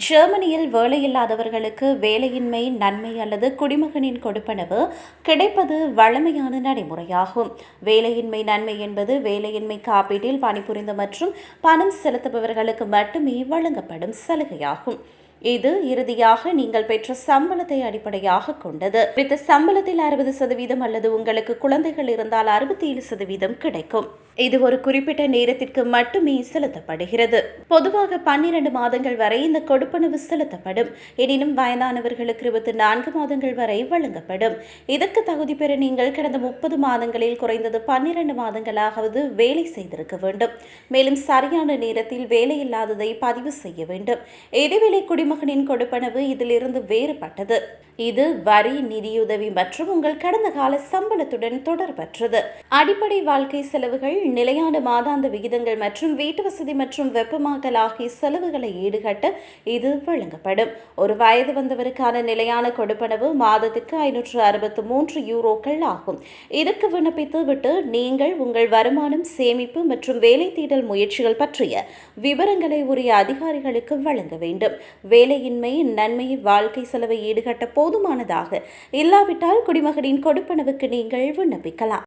ஜெர்மனியில் வேலையில்லாதவர்களுக்கு வேலையின்மை நன்மை அல்லது குடிமகனின் கொடுப்பனவு கிடைப்பது வழமையான நடைமுறையாகும். வேலையின்மை நன்மை என்பது வேலையின்மை காப்பீட்டில் பணிபுரிந்த மற்றும் பணம் செலுத்துபவர்களுக்கு மட்டுமே வழங்கப்படும் சலுகையாகும். இது இறுதியாக நீங்கள் பெற்ற சம்பளத்தை அடிப்படையாக கொண்டது. குறித்த சம்பளத்தில் 60% அல்லது உங்களுக்கு குழந்தைகள் இருந்தால் 67% கிடைக்கும். இது ஒரு குறிப்பிட்ட நேரத்திற்கு மட்டுமே செலுத்தப்படுகிறது. பொதுவாக 12 மாதங்கள் வரை இந்த கொடுப்பனவு செலுத்தப்படும். எனினும் வயதானவர்களுக்கு 24 மாதங்கள் வரை வழங்கப்படும். இதற்கு தகுதி பெற நீங்கள் கடந்த 30 மாதங்களில் குறைந்தது 12 மாதங்களாவது வேலை செய்திருக்க வேண்டும். மேலும் சரியான நேரத்தில் வேலையில்லாததை பதிவு செய்ய வேண்டும். இதேவேளை குடிமகனின் கொடுப்பனவு இதிலிருந்து வேறுபட்டது. இது வரி, நிதியுதவி மற்றும் உங்கள் கடந்த கால சம்பளத்துடன் தொடர்பற்றது. அடிப்படை வாழ்க்கை செலவுகள், நிலையான மாதாந்த விகிதங்கள் மற்றும் வீட்டு வசதி மற்றும் வெப்பமாக்கல் ஆகிய செலவுகளை ஈடுகட்ட இது வழங்கப்படும். ஒரு வயது வந்தவருக்கான நிலையான கொடுப்பனவு மாதத்திற்கு 563 யூரோக்கள் ஆகும். இதற்கு விண்ணப்பித்து விட்டு நீங்கள் உங்கள் வருமானம், சேமிப்பு மற்றும் வேலை தேடல் முயற்சிகள் பற்றிய விவரங்களை உரிய அதிகாரிகளுக்கு வழங்க வேண்டும். வேலையின்மை நன்மை வாழ்க்கை செலவை ஈடுகட்ட போதுமானதாக இல்லாவிட்டால் குடிமகனின் கொடுப்பனவுக்கு நீங்கள் விண்ணப்பிக்கலாம்.